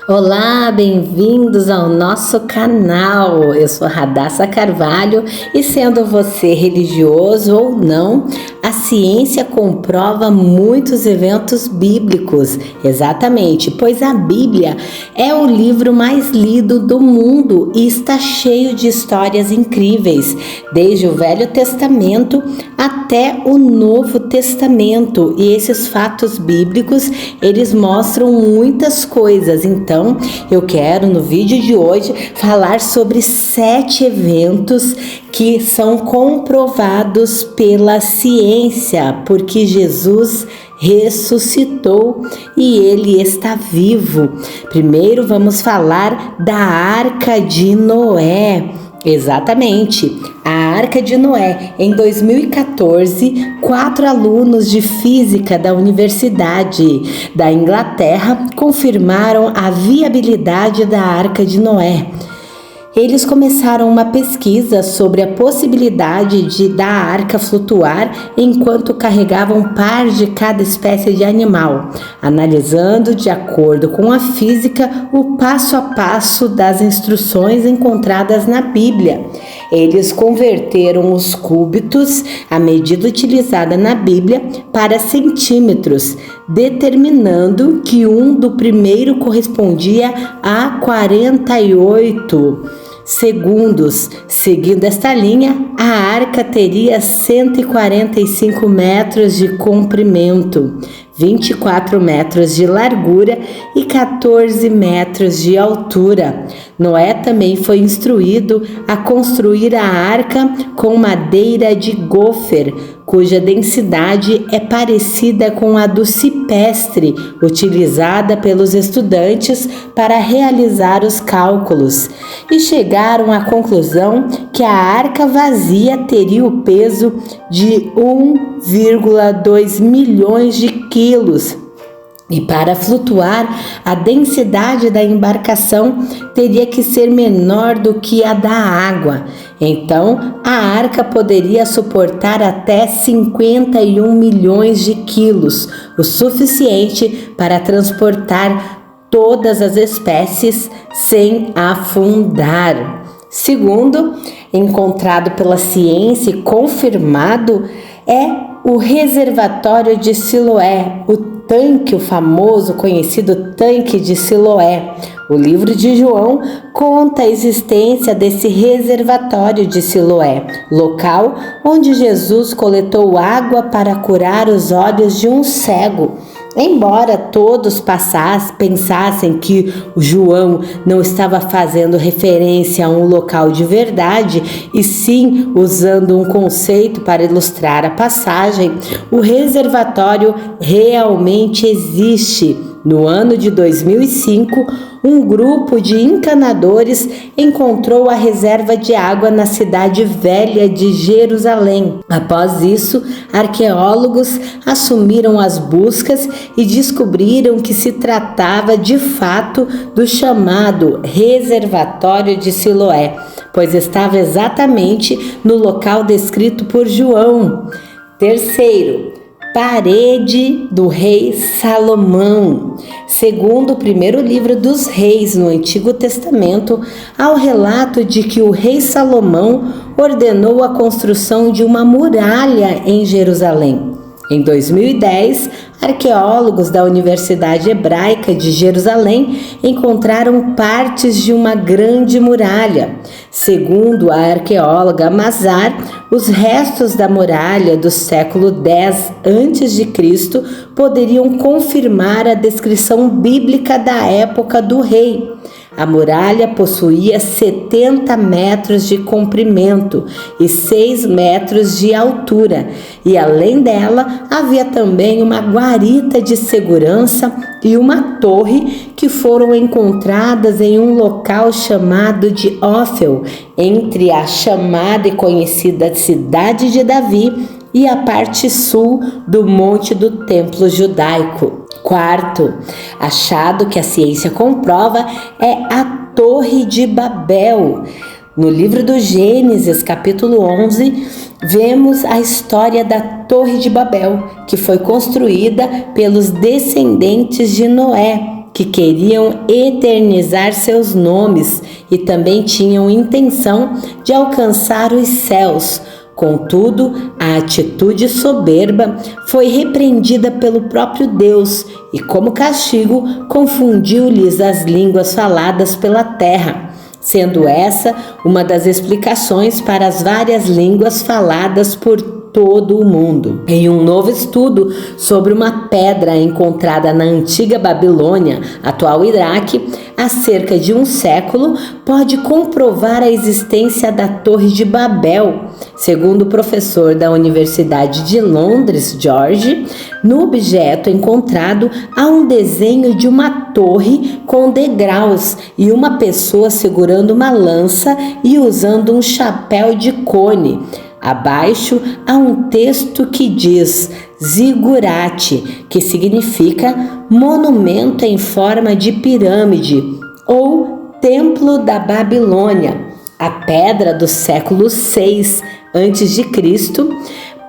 Olá, bem-vindos ao nosso canal. Eu sou Radassa Carvalho e, sendo você religioso ou não, a ciência comprova muitos eventos bíblicos. Exatamente, pois a Bíblia é o livro mais lido do mundo e está cheio de histórias incríveis, desde o Velho Testamento até o Novo Testamento. E esses fatos bíblicos, eles mostram muitas coisas. Então, eu quero no vídeo de hoje falar sobre 7 eventos que são comprovados pela ciência, porque Jesus ressuscitou e ele está vivo. Primeiro vamos falar da Arca de Noé. Exatamente, a Arca de Noé. Em 2014, 4 alunos de física da Universidade da Inglaterra confirmaram a viabilidade da Arca de Noé. Eles começaram uma pesquisa sobre a possibilidade da arca flutuar enquanto carregavam um par de cada espécie de animal, analisando de acordo com a física o passo a passo das instruções encontradas na Bíblia. Eles converteram os cúbitos, a medida utilizada na Bíblia, para centímetros, determinando que do primeiro correspondia a 48 segundos. Seguindo esta linha, a arca teria 145 metros de comprimento, 24 metros de largura e 14 metros de altura. Noé também foi instruído a construir a arca com madeira de gofer, cuja densidade é parecida com a do cipestre, utilizada pelos estudantes para realizar os cálculos, e chegaram à conclusão que a arca vazia teria o peso de 1,2 milhões de quilos. E para flutuar, a densidade da embarcação teria que ser menor do que a da água. Então, a arca poderia suportar até 51 milhões de quilos, o suficiente para transportar todas as espécies sem afundar. Segundo, encontrado pela ciência e confirmado, é o reservatório de Siloé, o famoso, conhecido tanque de Siloé. O livro de João conta a existência desse reservatório de Siloé, local onde Jesus coletou água para curar os olhos de um cego. Embora todos pensassem que o João não estava fazendo referência a um local de verdade, e sim usando um conceito para ilustrar a passagem, o reservatório realmente existe. No ano de 2005, um grupo de encanadores encontrou a reserva de água na cidade velha de Jerusalém. Após isso, arqueólogos assumiram as buscas e descobriram que se tratava de fato do chamado reservatório de Siloé, pois estava exatamente no local descrito por João. Terceiro, parede do rei Salomão. Segundo o primeiro livro dos reis no Antigo Testamento, há o relato de que o rei Salomão ordenou a construção de uma muralha em Jerusalém. Em 2010, arqueólogos da Universidade Hebraica de Jerusalém encontraram partes de uma grande muralha. Segundo a arqueóloga Mazar, os restos da muralha do século X a.C. poderiam confirmar a descrição bíblica da época do rei. A muralha possuía 70 metros de comprimento e 6 metros de altura, e além dela havia também uma guarita de segurança e uma torre que foram encontradas em um local chamado de Ófel, entre a chamada e conhecida cidade de Davi e a parte sul do Monte do Templo Judaico. Quarto, achado que a ciência comprova, é a Torre de Babel. No livro do Gênesis, capítulo 11, vemos a história da Torre de Babel, que foi construída pelos descendentes de Noé. que queriam eternizar seus nomes e também tinham intenção de alcançar os céus. Contudo, a atitude soberba foi repreendida pelo próprio Deus e, como castigo, confundiu-lhes as línguas faladas pela terra, sendo essa uma das explicações para as várias línguas faladas por todo o mundo. Em um novo estudo sobre uma pedra encontrada na antiga Babilônia, atual Iraque, há cerca de um século, pode comprovar a existência da Torre de Babel. Segundo o professor da Universidade de Londres, George, no objeto encontrado há um desenho de uma torre com degraus e uma pessoa segurando uma lança e usando um chapéu de cone. Abaixo há um texto que diz Zigurate, que significa monumento em forma de pirâmide ou Templo da Babilônia, a pedra do século VI a.C.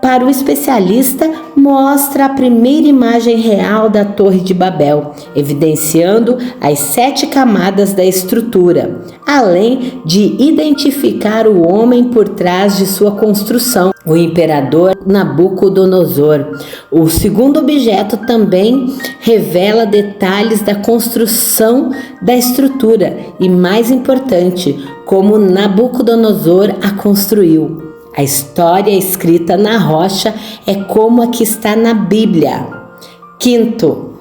Para o especialista, mostra a primeira imagem real da Torre de Babel, evidenciando as 7 camadas da estrutura, além de identificar o homem por trás de sua construção, o imperador Nabucodonosor. O segundo objeto também revela detalhes da construção da estrutura e, mais importante, como Nabucodonosor a construiu. A história escrita na rocha é como a que está na Bíblia. Quinto,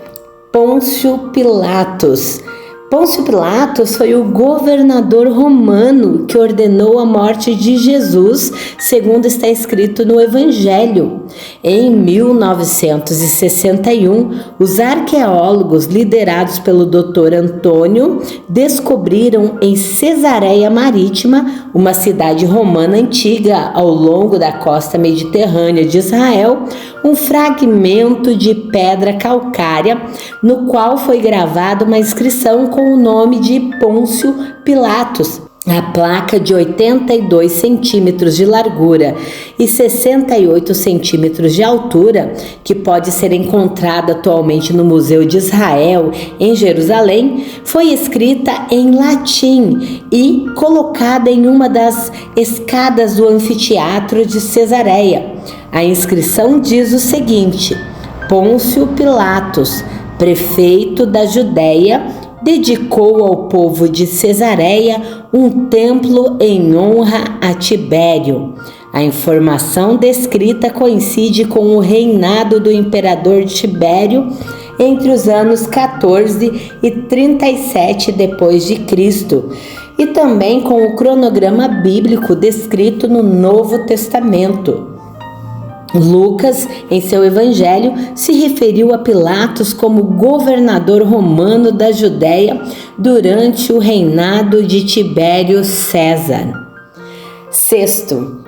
Pôncio Pilatos. Pôncio Pilatos foi o governador romano que ordenou a morte de Jesus, segundo está escrito no Evangelho. Em 1961, os arqueólogos liderados pelo Dr. Antônio descobriram em Cesareia Marítima, uma cidade romana antiga ao longo da costa mediterrânea de Israel, um fragmento de pedra calcária no qual foi gravada uma inscrição com o nome de Pôncio Pilatos. A placa de 82 centímetros de largura e 68 centímetros de altura, que pode ser encontrada atualmente no Museu de Israel, em Jerusalém, foi escrita em latim e colocada em uma das escadas do anfiteatro de Cesareia. A inscrição diz o seguinte: Pôncio Pilatos, prefeito da Judéia, dedicou ao povo de Cesareia um templo em honra a Tibério. A informação descrita coincide com o reinado do imperador Tibério entre os anos 14 e 37 d.C. e também com o cronograma bíblico descrito no Novo Testamento. Lucas, em seu evangelho, se referiu a Pilatos como governador romano da Judéia durante o reinado de Tibério César. Sexto,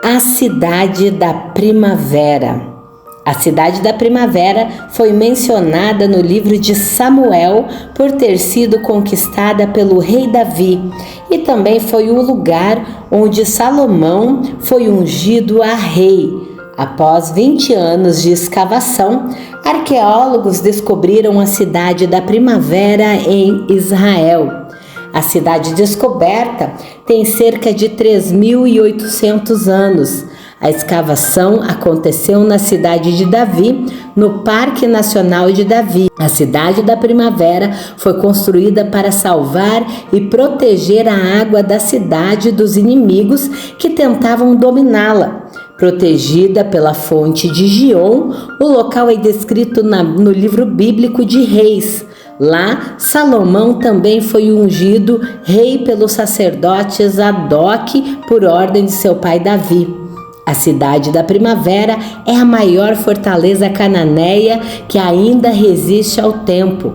a cidade da primavera. A cidade da primavera foi mencionada no livro de Samuel por ter sido conquistada pelo rei Davi e também foi o lugar onde Salomão foi ungido a rei. Após 20 anos de escavação, arqueólogos descobriram a cidade da primavera em Israel. A cidade descoberta tem cerca de 3.800 anos. A escavação aconteceu na cidade de Davi, no Parque Nacional de Davi. A cidade da primavera foi construída para salvar e proteger a água da cidade dos inimigos que tentavam dominá-la. Protegida pela fonte de Gion, o local é descrito no livro bíblico de Reis. Lá, Salomão também foi ungido rei pelo sacerdote Zadok por ordem de seu pai Davi. A cidade da primavera é a maior fortaleza cananeia que ainda resiste ao tempo.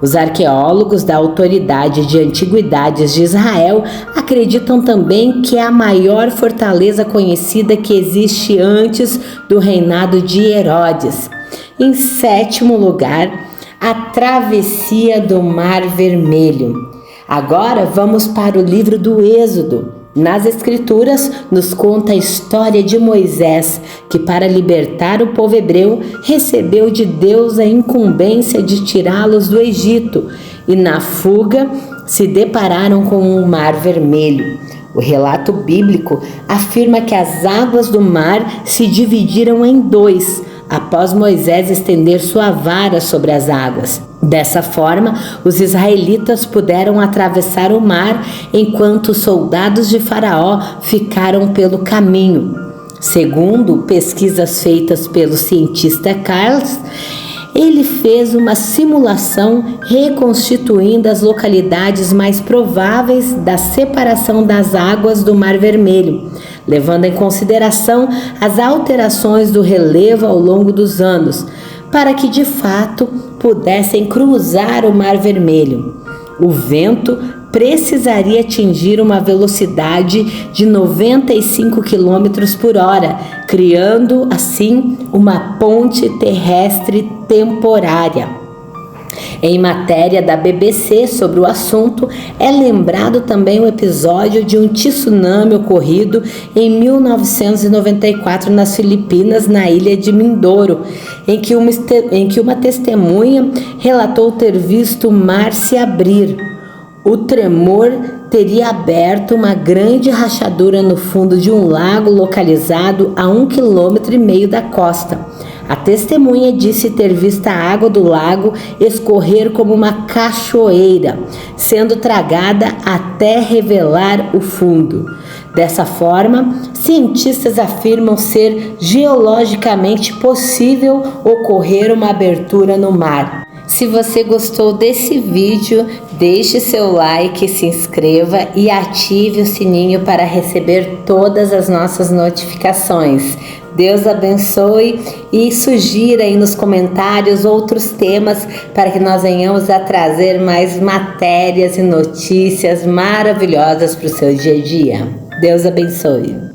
Os arqueólogos da Autoridade de Antiguidades de Israel acreditam também que é a maior fortaleza conhecida que existe antes do reinado de Herodes. Em sétimo lugar, a travessia do Mar Vermelho. Agora vamos para o livro do Êxodo. Nas Escrituras, nos conta a história de Moisés, que para libertar o povo hebreu, recebeu de Deus a incumbência de tirá-los do Egito, e na fuga se depararam com o Mar Vermelho. O relato bíblico afirma que as águas do mar se dividiram em dois, após Moisés estender sua vara sobre as águas. Dessa forma, os israelitas puderam atravessar o mar, enquanto os soldados de Faraó ficaram pelo caminho. Segundo pesquisas feitas pelo cientista Carls, ele fez uma simulação reconstituindo as localidades mais prováveis da separação das águas do Mar Vermelho, levando em consideração as alterações do relevo ao longo dos anos, para que de fato pudessem cruzar o Mar Vermelho. O vento precisaria atingir uma velocidade de 95 km por hora, criando assim uma ponte terrestre temporária. Em matéria da BBC sobre o assunto, é lembrado também o episódio de um tsunami ocorrido em 1994 nas Filipinas, na ilha de Mindoro, em que uma testemunha relatou ter visto o mar se abrir. O tremor teria aberto uma grande rachadura no fundo de um lago localizado a 1,5 km da costa. A testemunha disse ter visto a água do lago escorrer como uma cachoeira, sendo tragada até revelar o fundo. Dessa forma, cientistas afirmam ser geologicamente possível ocorrer uma abertura no mar. Se você gostou desse vídeo, deixe seu like, se inscreva e ative o sininho para receber todas as nossas notificações. Deus abençoe e sugira aí nos comentários outros temas para que nós venhamos a trazer mais matérias e notícias maravilhosas para o seu dia a dia. Deus abençoe.